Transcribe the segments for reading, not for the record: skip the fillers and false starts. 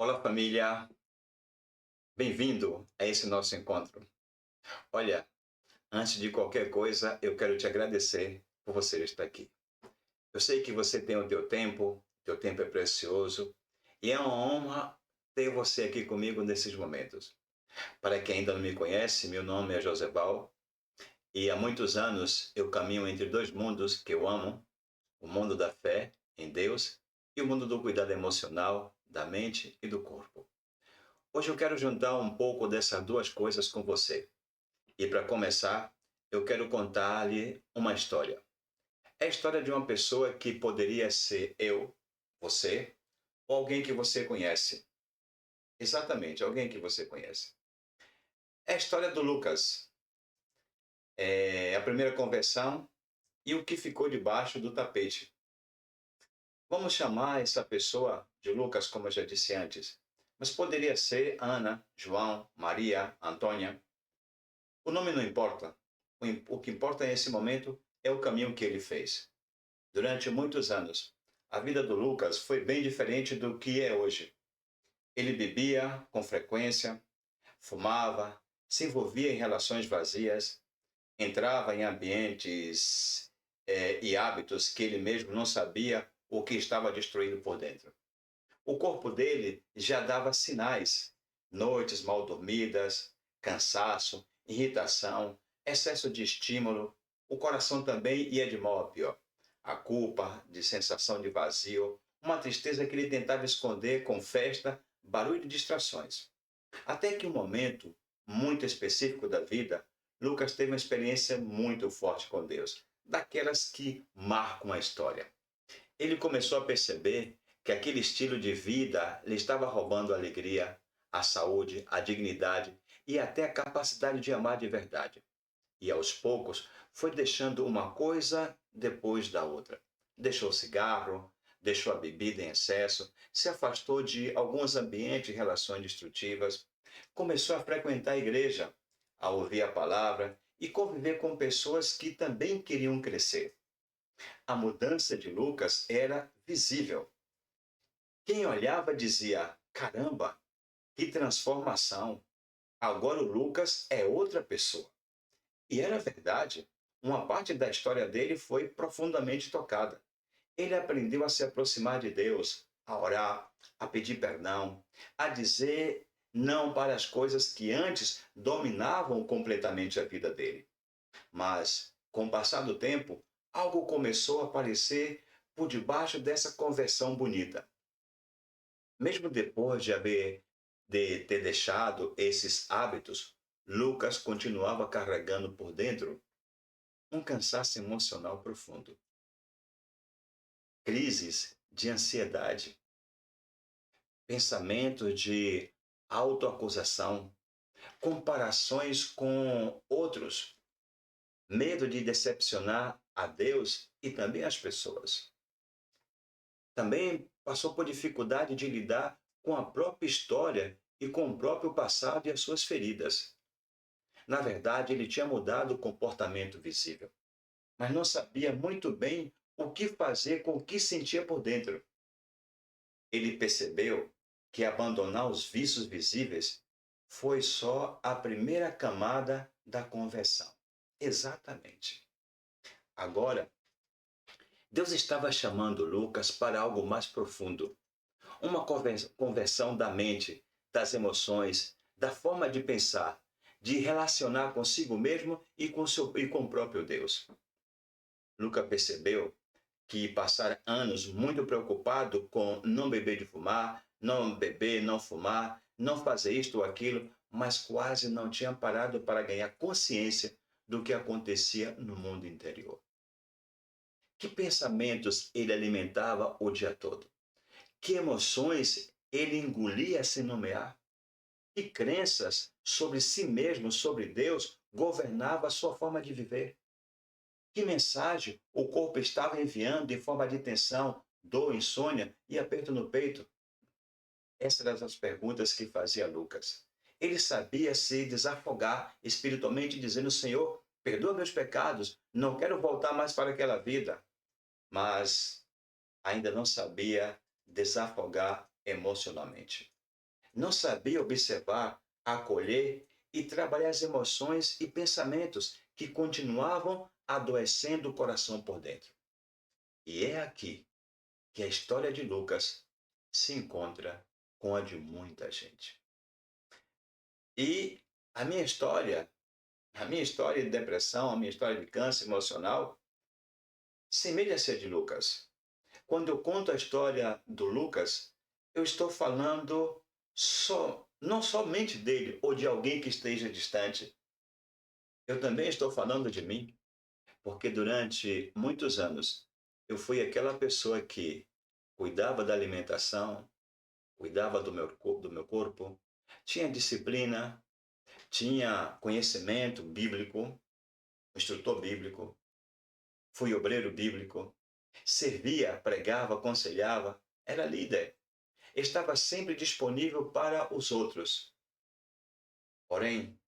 Olá, família. Bem-vindo a esse nosso encontro. Olha, antes de qualquer coisa, eu quero te agradecer por você estar aqui. Eu sei que você tem o teu tempo é precioso, e é uma honra ter você aqui comigo nesses momentos. Para quem ainda não me conhece, meu nome é Josebal, e há muitos anos eu caminho entre dois mundos que eu amo, o mundo da fé em Deus e o mundo do cuidado emocional, da mente e do corpo. Hoje eu quero juntar um pouco dessas duas coisas com você. E para começar, eu quero contar-lhe uma história. É a história de uma pessoa que poderia ser eu, você, ou alguém que você conhece. Exatamente, alguém que você conhece. É a história do Lucas. É a primeira conversão e o que ficou debaixo do tapete. Vamos chamar essa pessoa de Lucas, como eu já disse antes. Mas poderia ser Ana, João, Maria, Antônia. O nome não importa. O que importa nesse momento é o caminho que ele fez. Durante muitos anos, a vida do Lucas foi bem diferente do que é hoje. Ele bebia com frequência, fumava, se envolvia em relações vazias, entrava em ambientes e hábitos que ele mesmo não sabia o que estava destruindo por dentro. O corpo dele já dava sinais: noites mal dormidas, cansaço, irritação, excesso de estímulo. O coração também ia de mal a pior. A culpa, de sensação de vazio, uma tristeza que ele tentava esconder com festa, barulho e distrações. Até que um momento muito específico da vida, Lucas teve uma experiência muito forte com Deus, daquelas que marcam a história. Ele começou a perceber que aquele estilo de vida lhe estava roubando a alegria, a saúde, a dignidade e até a capacidade de amar de verdade. E aos poucos foi deixando uma coisa depois da outra. Deixou o cigarro, deixou a bebida em excesso, se afastou de alguns ambientes e relações destrutivas, começou a frequentar a igreja, a ouvir a palavra e conviver com pessoas que também queriam crescer. A mudança de Lucas era visível. Quem olhava dizia: caramba, que transformação! Agora o Lucas é outra pessoa. E era verdade. Uma parte da história dele foi profundamente tocada. Ele aprendeu a se aproximar de Deus, a orar, a pedir perdão, a dizer não para as coisas que antes dominavam completamente a vida dele. Mas, com o passar do tempo, algo começou a aparecer por debaixo dessa conversão bonita. Mesmo depois de ter deixado esses hábitos, Lucas continuava carregando por dentro um cansaço emocional profundo, crises de ansiedade, pensamentos de autoacusação, comparações com outros, medo de decepcionar a Deus e também as pessoas. Também passou por dificuldade de lidar com a própria história e com o próprio passado e as suas feridas. Na verdade, ele tinha mudado o comportamento visível, mas não sabia muito bem o que fazer com o que sentia por dentro. Ele percebeu que abandonar os vícios visíveis foi só a primeira camada da conversão. Exatamente. Agora, Deus estava chamando Lucas para algo mais profundo. Uma conversão da mente, das emoções, da forma de pensar, de relacionar consigo mesmo e com o próprio Deus. Lucas percebeu que passara anos muito preocupado com não beber de fumar, não beber, não fumar, não fazer isto ou aquilo, mas quase não tinha parado para ganhar consciência do que acontecia no mundo interior. Que pensamentos ele alimentava o dia todo? Que emoções ele engolia sem nomear? Que crenças sobre si mesmo, sobre Deus, governava a sua forma de viver? Que mensagem o corpo estava enviando em forma de tensão, dor, insônia e aperto no peito? Essas eram as perguntas que fazia Lucas. Ele sabia se desafogar espiritualmente, dizendo: Senhor, perdoa meus pecados, não quero voltar mais para aquela vida. Mas ainda não sabia desafogar emocionalmente. não sabia observar, acolher e trabalhar as emoções e pensamentos que continuavam adoecendo o coração por dentro. E é aqui que a história de Lucas se encontra com a de muita gente. E a minha história, a minha história de depressão, a minha história de câncer emocional, semelha-se a de Lucas. Quando eu conto a história do Lucas, eu estou falando não somente dele ou de alguém que esteja distante. Eu também estou falando de mim, porque durante muitos anos eu fui aquela pessoa que cuidava da alimentação, cuidava do meu corpo, tinha disciplina, tinha conhecimento bíblico, instrutor bíblico, fui obreiro bíblico, servia, pregava, aconselhava, era líder, estava sempre disponível para os outros. Porém,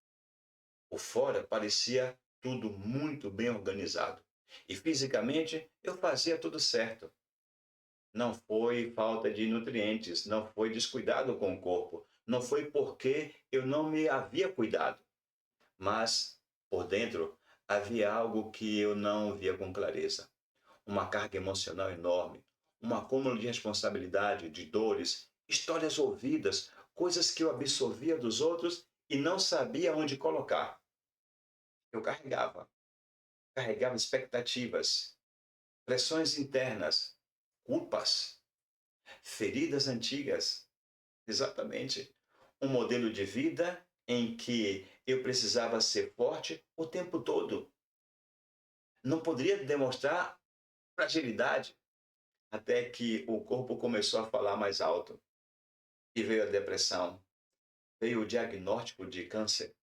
o fora parecia tudo muito bem organizado. E fisicamente eu fazia tudo certo. Não foi falta de nutrientes, não foi descuidado com o corpo, não foi porque eu não me havia cuidado. Mas, por dentro, havia algo que eu não via com clareza. Uma carga emocional enorme, um acúmulo de responsabilidade, de dores, histórias ouvidas, coisas que eu absorvia dos outros e não sabia onde colocar. Eu carregava expectativas, pressões internas, culpas, feridas antigas. Exatamente. Um modelo de vida em que eu precisava ser forte o tempo todo. Não poderia demonstrar fragilidade até que o corpo começou a falar mais alto. E veio a depressão, veio o diagnóstico de câncer.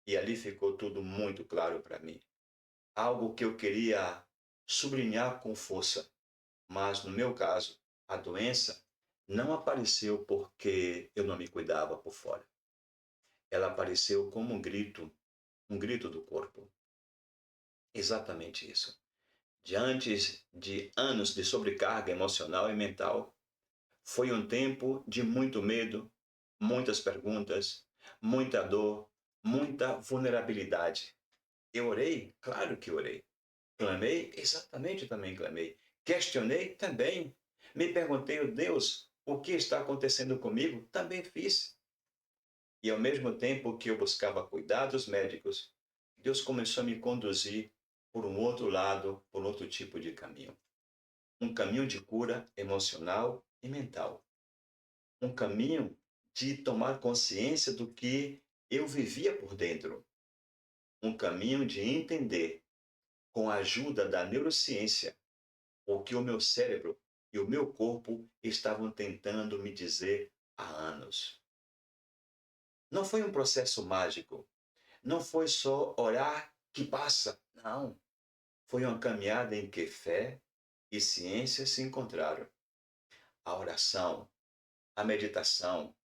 E ali ficou tudo muito claro para mim. Algo que eu queria sublinhar com força. Mas no meu caso, a doença não apareceu porque eu não me cuidava por fora. Ela apareceu como um grito do corpo. Exatamente isso. Diante de anos de sobrecarga emocional e mental, foi um tempo de muito medo, muitas perguntas, muita dor, muita vulnerabilidade. Eu orei? Claro que orei. Clamei? Exatamente, também clamei. Questionei? Também. Me perguntei, oh Deus, o que está acontecendo comigo? Também fiz. E ao mesmo tempo que eu buscava cuidados médicos, Deus começou a me conduzir por um outro lado, por outro tipo de caminho. Um caminho de cura emocional e mental. Um caminho de tomar consciência do que eu vivia por dentro. Um caminho de entender, com a ajuda da neurociência, o que o meu cérebro e o meu corpo estavam tentando me dizer há anos. Não foi um processo mágico. Não foi só orar que passa. Não. Foi uma caminhada em que fé e ciência se encontraram. A oração, a meditação,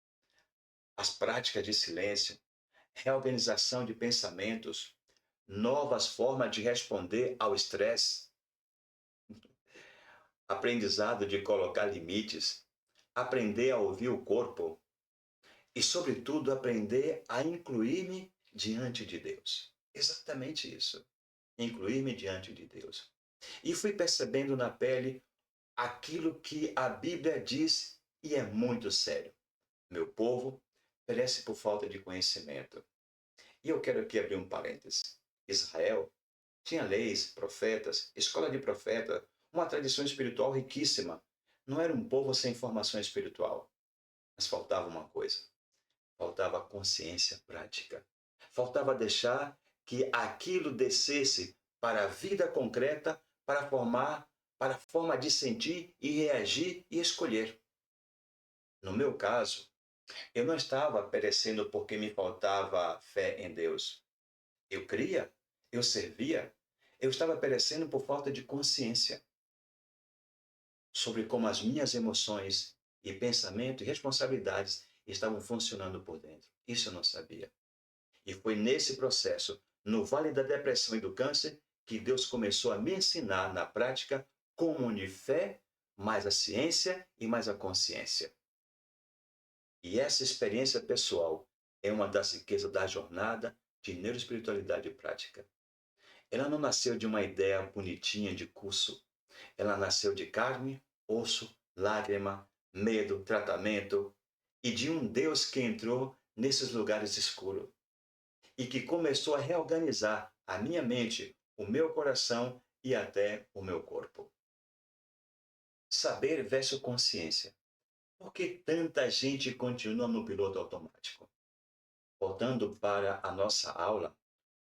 as práticas de silêncio, reorganização de pensamentos, novas formas de responder ao estresse, aprendizado de colocar limites, aprender a ouvir o corpo e, sobretudo, aprender a incluir-me diante de Deus. Exatamente isso. Incluir-me diante de Deus. E fui percebendo na pele aquilo que a Bíblia diz e é muito sério. Meu povo perece por falta de conhecimento. E eu quero aqui abrir um parêntese. Israel tinha leis, profetas, escola de profeta, uma tradição espiritual riquíssima. Não era um povo sem formação espiritual. Mas faltava uma coisa. Faltava consciência prática. Faltava deixar que aquilo descesse para a vida concreta, para a forma de sentir e reagir e escolher. No meu caso, eu não estava perecendo porque me faltava fé em Deus. Eu cria, eu servia, eu estava perecendo por falta de consciência sobre como as minhas emoções e pensamento e responsabilidades estavam funcionando por dentro. Isso eu não sabia. E foi nesse processo, no vale da depressão e do câncer, que Deus começou a me ensinar na prática como unir fé, mais a ciência e mais a consciência. E essa experiência pessoal é uma das riquezas da jornada de neuroespiritualidade prática. Ela não nasceu de uma ideia bonitinha de curso. Ela nasceu de carne, osso, lágrima, medo, tratamento e de um Deus que entrou nesses lugares escuros e que começou a reorganizar a minha mente, o meu coração e até o meu corpo. Saber versus consciência. Por que tanta gente continua no piloto automático? Voltando para a nossa aula,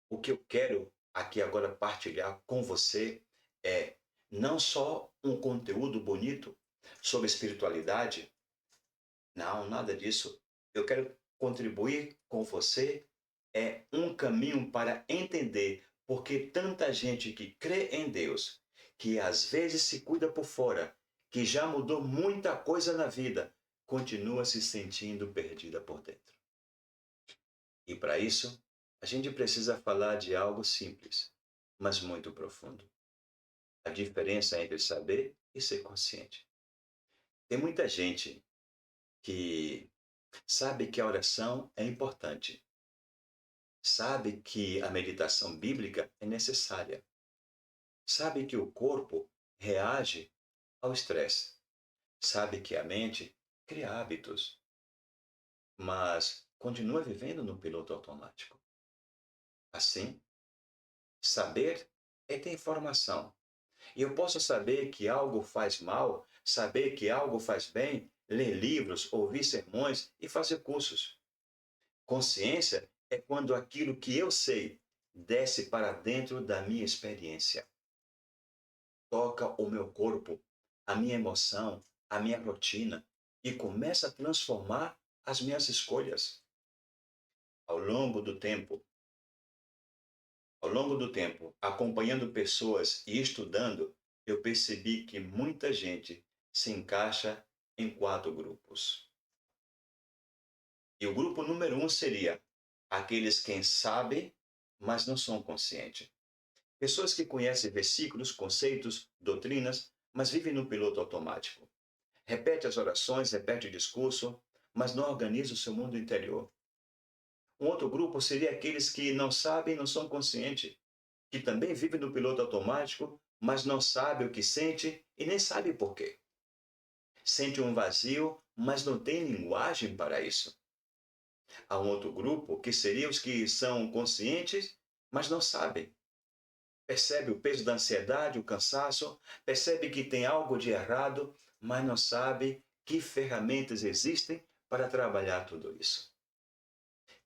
o que eu quero aqui agora partilhar com você é não só um conteúdo bonito sobre espiritualidade, não, nada disso. Eu quero contribuir com você um caminho para entender por que tanta gente que crê em Deus, que às vezes se cuida por fora, que já mudou muita coisa na vida, continua se sentindo perdida por dentro. E para isso, a gente precisa falar de algo simples, mas muito profundo. A diferença entre saber e ser consciente. Tem muita gente que sabe que a oração é importante, sabe que a meditação bíblica é necessária, sabe que o corpo reage ao estresse, sabe que a mente cria hábitos, mas continua vivendo no piloto automático. Assim, saber é ter informação. E eu posso saber que algo faz mal, saber que algo faz bem, ler livros, ouvir sermões e fazer cursos. Consciência é quando aquilo que eu sei desce para dentro da minha experiência. Toca o meu corpo, a minha emoção, a minha rotina e começa a transformar as minhas escolhas. Ao longo do tempo, acompanhando pessoas e estudando, eu percebi que muita gente se encaixa em 4 grupos. E o grupo número 1 seria aqueles que sabem, mas não são conscientes. Pessoas que conhecem versículos, conceitos, doutrinas, mas vivem no piloto automático. Repete as orações, repete o discurso, mas não organiza o seu mundo interior. Um outro grupo seria aqueles que não sabem, não são conscientes, que também vivem no piloto automático, mas não sabem o que sente e nem sabe por quê. Sente um vazio, mas não tem linguagem para isso. Há um outro grupo que seria os que são conscientes, mas não sabem. Percebe o peso da ansiedade, o cansaço, percebe que tem algo de errado, mas não sabe que ferramentas existem para trabalhar tudo isso.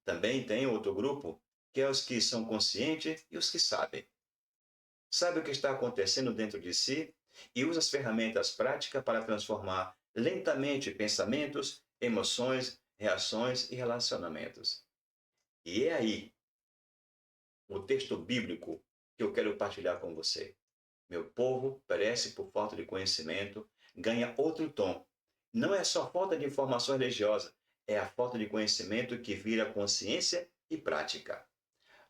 Também tem outro grupo, que é os que são conscientes e os que sabem. Sabe o que está acontecendo dentro de si e usa as ferramentas práticas para transformar lentamente pensamentos, emoções, reações e relacionamentos. E é aí o texto bíblico que eu quero partilhar com você. Meu povo perece por falta de conhecimento, ganha outro tom. Não é só falta de informação religiosa, é a falta de conhecimento que vira consciência e prática.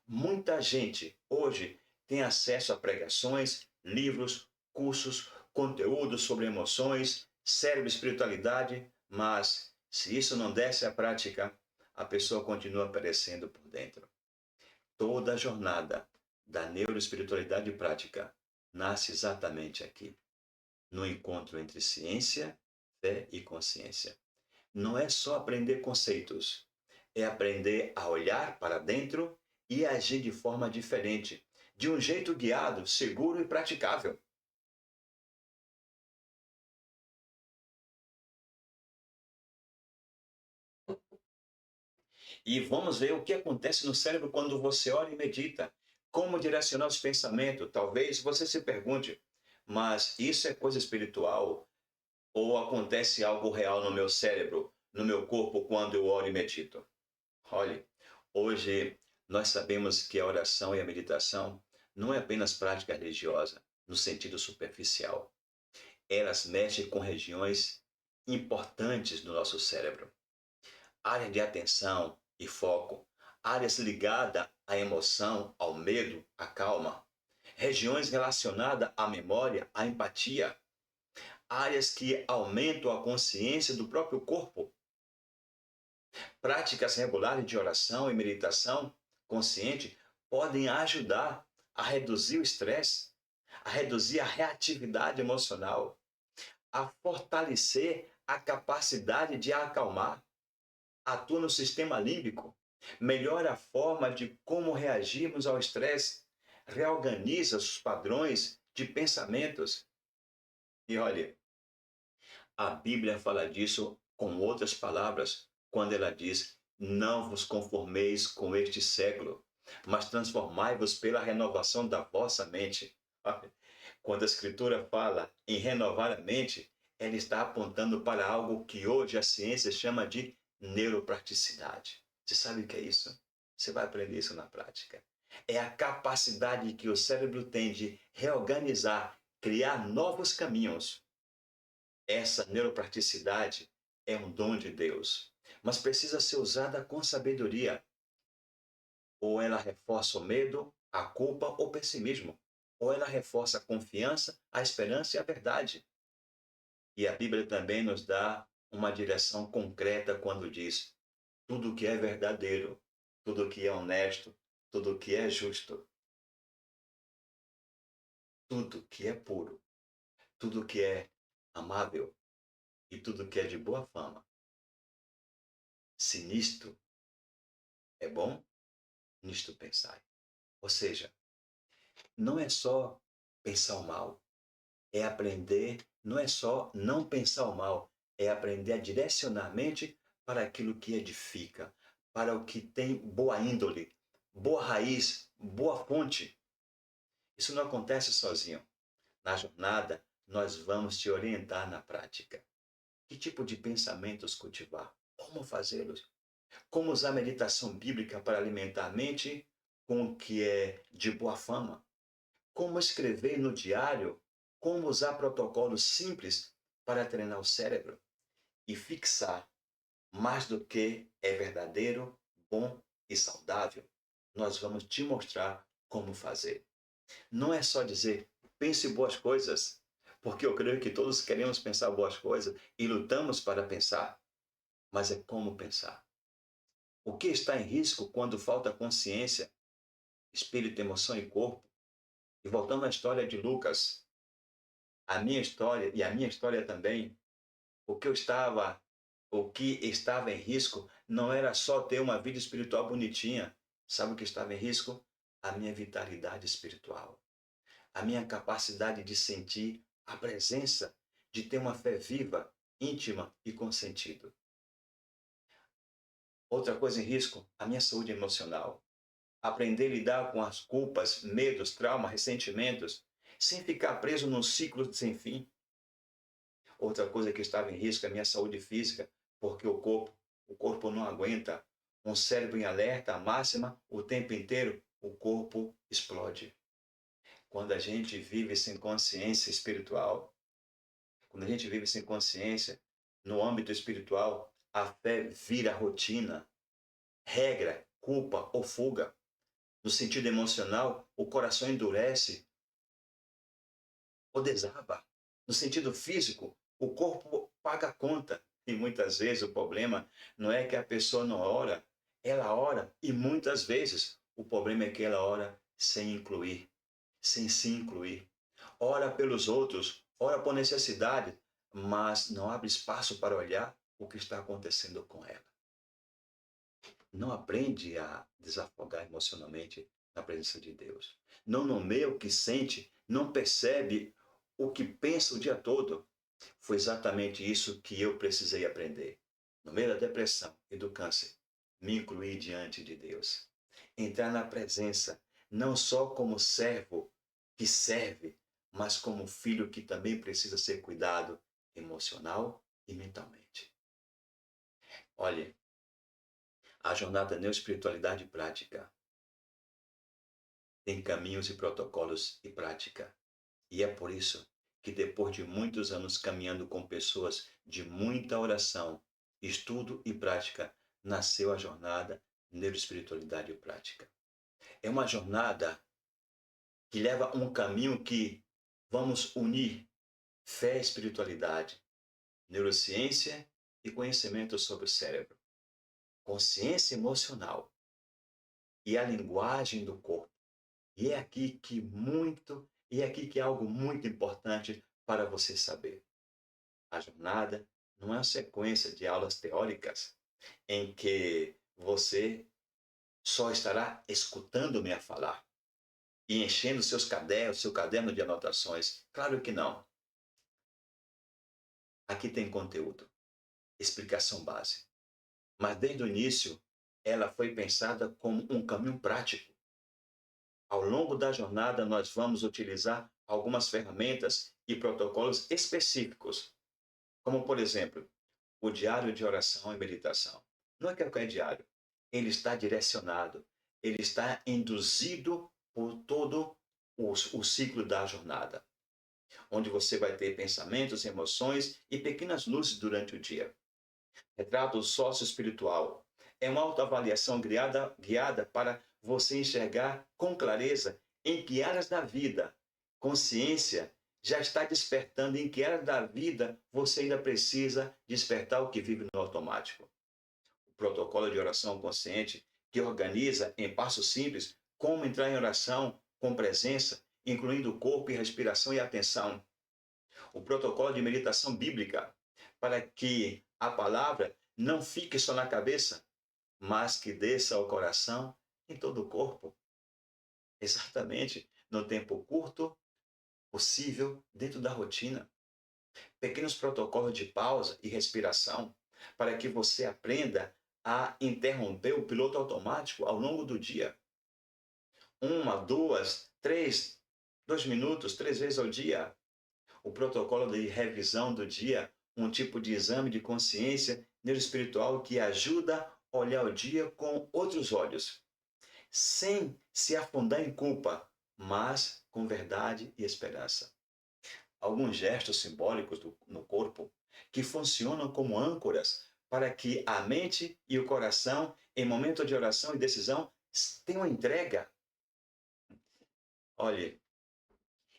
Muita gente hoje tem acesso a pregações, livros, cursos, conteúdos sobre emoções, cérebro e espiritualidade, mas se isso não desce à prática, a pessoa continua perecendo por dentro. Toda a jornada da neuroespiritualidade prática nasce exatamente aqui, no encontro entre ciência, fé e consciência. Não é só aprender conceitos, é aprender a olhar para dentro e agir de forma diferente, de um jeito guiado, seguro e praticável. E vamos ver o que acontece no cérebro quando você ora e medita. Como direcionar os pensamentos? Talvez você se pergunte, mas isso é coisa espiritual? Ou acontece algo real no meu cérebro, no meu corpo, quando eu oro e medito? Olhe, hoje nós sabemos que a oração e a meditação não é apenas prática religiosa, no sentido superficial. Elas mexem com regiões importantes do nosso cérebro. Área de atenção e foco, áreas ligadas à emoção, ao medo, à calma. Regiões relacionadas à memória, à empatia. Áreas que aumentam a consciência do próprio corpo. Práticas regulares de oração e meditação consciente podem ajudar a reduzir o estresse, a reduzir a reatividade emocional, a fortalecer a capacidade de acalmar, atua no sistema límbico, melhora a forma de como reagimos ao estresse, reorganiza os padrões de pensamentos. E olha, a Bíblia fala disso com outras palavras, quando ela diz: não vos conformeis com este século, mas transformai-vos pela renovação da vossa mente. Quando a Escritura fala em renovar a mente, ela está apontando para algo que hoje a ciência chama de neuropraticidade. Você sabe o que é isso? Você vai aprender isso na prática. É a capacidade que o cérebro tem de reorganizar, criar novos caminhos. Essa neuropraticidade é um dom de Deus, mas precisa ser usada com sabedoria. Ou ela reforça o medo, a culpa ou o pessimismo. Ou ela reforça a confiança, a esperança e a verdade. E a Bíblia também nos dá uma direção concreta quando diz: tudo que é verdadeiro, tudo que é honesto, tudo que é justo, tudo que é puro, tudo que é amável e tudo que é de boa fama. Se nisto é bom, nisto pensai. Ou seja, não é só pensar o mal, é aprender, não é só não pensar o mal, é aprender a direcionar a mente para aquilo que edifica, para o que tem boa índole, boa raiz, boa fonte. Isso não acontece sozinho. Na jornada, nós vamos te orientar na prática. Que tipo de pensamentos cultivar? Como fazê-los? Como usar a meditação bíblica para alimentar a mente com o que é de boa fama? Como escrever no diário? Como usar protocolos simples para treinar o cérebro e fixar mais do que é verdadeiro, bom e saudável? Nós vamos te mostrar como fazer. Não é só dizer, pense boas coisas, porque eu creio que todos queremos pensar boas coisas e lutamos para pensar, mas é como pensar. O que está em risco quando falta consciência, espírito, emoção e corpo? E voltando à história de Lucas, a minha história e a minha história também, o que estava em risco não era só ter uma vida espiritual bonitinha. Sabe o que estava em risco? A minha vitalidade espiritual, a minha capacidade de sentir a presença, de ter uma fé viva, íntima e com sentido. Outra coisa em risco, a minha saúde emocional. Aprender a lidar com as culpas, medos, traumas, ressentimentos, sem ficar preso num ciclo sem fim. Outra coisa que estava em risco é a minha saúde física, porque o corpo não aguenta. Um cérebro em alerta máxima, o tempo inteiro, o corpo explode. Quando a gente vive sem consciência espiritual, quando a gente vive sem consciência no âmbito espiritual, a fé vira rotina, regra, culpa ou fuga. No sentido emocional, o coração endurece ou desaba. No sentido físico, o corpo paga a conta. E muitas vezes o problema não é que a pessoa não ora, ela ora e muitas vezes o problema é que ela ora sem incluir, sem se incluir. Ora pelos outros, ora por necessidade, mas não abre espaço para olhar o que está acontecendo com ela. Não aprende a desafogar emocionalmente na presença de Deus. Não nomeia o que sente, não percebe o que pensa o dia todo. Foi exatamente isso que eu precisei aprender. No meio da depressão e do câncer, me incluir diante de Deus. Entrar na presença, não só como servo que serve, mas como filho que também precisa ser cuidado emocional e mentalmente. Olhe, a jornada Neuroespiritualidade Prática tem caminhos e protocolos e prática. E é por isso que depois de muitos anos caminhando com pessoas de muita oração, estudo e prática, nasceu a jornada Neuroespiritualidade Prática. É uma jornada que leva um caminho que vamos unir fé e espiritualidade, neurociência e conhecimento sobre o cérebro. consciência emocional e a linguagem do corpo. E é aqui que é algo muito importante para você saber. A jornada não é uma sequência de aulas teóricas em que você só estará escutando-me a falar e enchendo seu caderno de anotações. Claro que não. Aqui tem conteúdo, explicação base. Mas desde o início, ela foi pensada como um caminho prático. Ao longo da jornada, nós vamos utilizar algumas ferramentas e protocolos específicos, como, por exemplo, o diário de oração e meditação. Não é qualquer diário. Ele está direcionado, ele está induzido por todo o ciclo da jornada, onde você vai ter pensamentos, emoções e pequenas luzes durante o dia. Retrato sócio-espiritual. É uma autoavaliação guiada para você enxergar com clareza em que áreas da vida, consciência, já está despertando, em que áreas da vida você ainda precisa despertar o que vive no automático. O protocolo de oração consciente, que organiza em passos simples como entrar em oração com presença, incluindo o corpo e respiração e atenção. O protocolo de meditação bíblica, para que a palavra não fique só na cabeça, mas que desça ao coração em todo o corpo. Exatamente no tempo curto possível, dentro da rotina. Pequenos protocolos de pausa e respiração, para que você aprenda a interromper o piloto automático ao longo do dia. 2 minutos, 3 vezes ao dia. O protocolo de revisão do dia, um tipo de exame de consciência neuroespiritual que ajuda a olhar o dia com outros olhos, sem se afundar em culpa, mas com verdade e esperança. Alguns gestos simbólicos no corpo que funcionam como âncoras para que a mente e o coração, em momento de oração e decisão, tenham entrega. Olhe,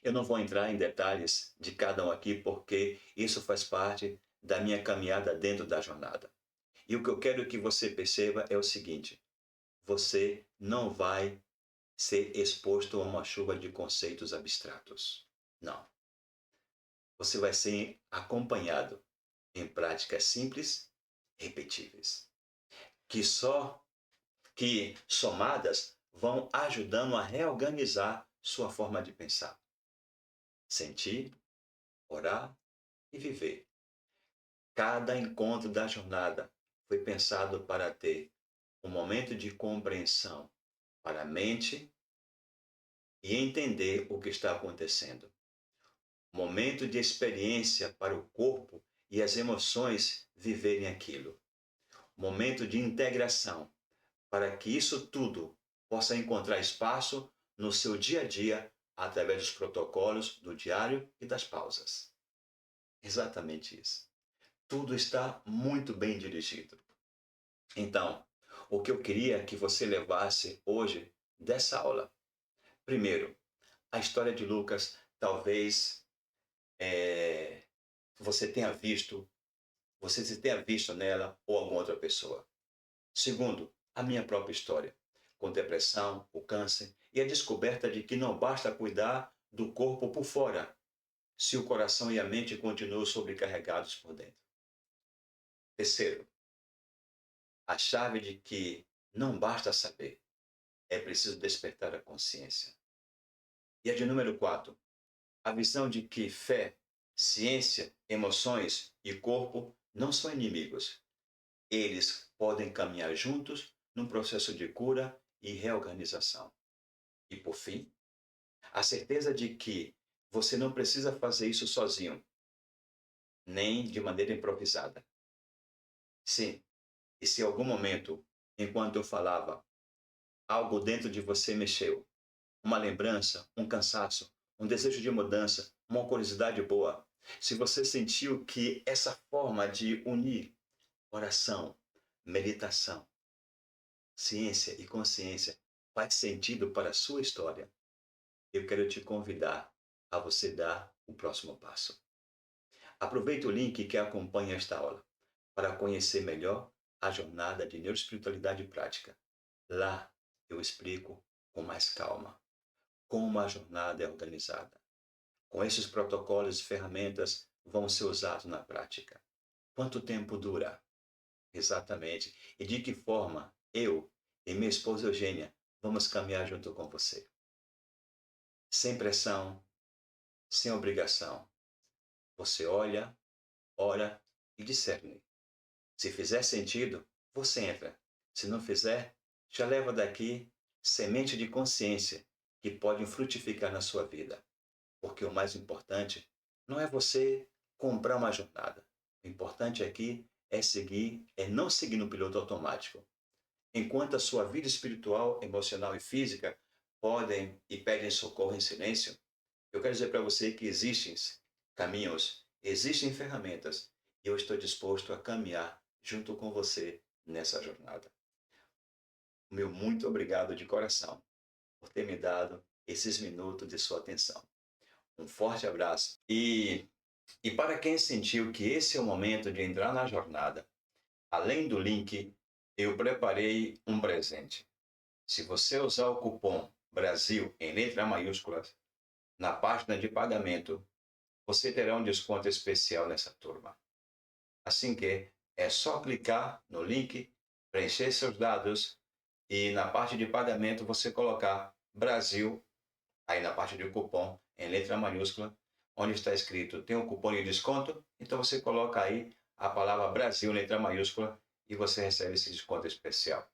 eu não vou entrar em detalhes de cada um aqui, porque isso faz parte da minha caminhada dentro da jornada. E o que eu quero que você perceba é o seguinte: você não vai ser exposto a uma chuva de conceitos abstratos. Não. Você vai ser acompanhado em práticas simples, repetíveis, que somadas vão ajudando a reorganizar sua forma de pensar, sentir, orar e viver. Cada encontro da jornada foi pensado para ter um momento de compreensão para a mente e entender o que está acontecendo. Momento de experiência para o corpo e as emoções viverem aquilo. Momento de integração para que isso tudo possa encontrar espaço no seu dia a dia através dos protocolos do diário e das pausas. Exatamente isso. Tudo está muito bem dirigido. Então, o que eu queria que você levasse hoje dessa aula. Primeiro, a história de Lucas, talvez você tenha visto, você se tenha visto nela ou alguma outra pessoa. Segundo, a minha própria história, com depressão, o câncer e a descoberta de que não basta cuidar do corpo por fora, se o coração e a mente continuam sobrecarregados por dentro. Terceiro, a chave de que não basta saber, é preciso despertar a consciência. E a de número 4, a visão de que fé, ciência, emoções e corpo não são inimigos. Eles podem caminhar juntos num processo de cura e reorganização. E por fim, a certeza de que você não precisa fazer isso sozinho, nem de maneira improvisada. Sim, e se em algum momento, enquanto eu falava, algo dentro de você mexeu, uma lembrança, um cansaço, um desejo de mudança, uma curiosidade boa, se você sentiu que essa forma de unir oração, meditação, ciência e consciência faz sentido para a sua história, eu quero te convidar a você dar o próximo passo. Aproveite o link que acompanha esta aula para conhecer melhor a jornada de neuroespiritualidade prática. Lá eu explico com mais calma como a jornada é organizada. Com esses protocolos e ferramentas vão ser usados na prática. Quanto tempo dura? Exatamente. E de que forma eu e minha esposa Eugênia vamos caminhar junto com você? Sem pressão, sem obrigação. Você olha, ora e discerne. Se fizer sentido, você entra. Se não fizer, já leva daqui semente de consciência que podem frutificar na sua vida. Porque o mais importante não é você comprar uma jornada. O importante aqui é não seguir no piloto automático. Enquanto a sua vida espiritual, emocional e física podem e pedem socorro em silêncio, eu quero dizer para você que existem caminhos, existem ferramentas, e eu estou disposto a caminhar junto com você nessa jornada. Meu muito obrigado de coração por ter me dado esses minutos de sua atenção. Um forte abraço. E para quem sentiu que esse é o momento de entrar na jornada, além do link, eu preparei um presente. Se você usar o cupom Brasil em letra maiúscula na página de pagamento, você terá um desconto especial nessa turma. Assim que é só clicar no link, preencher seus dados e na parte de pagamento você colocar Brasil, aí na parte de cupom em letra maiúscula, onde está escrito tem um cupom de desconto, então você coloca aí a palavra Brasil em letra maiúscula e você recebe esse desconto especial.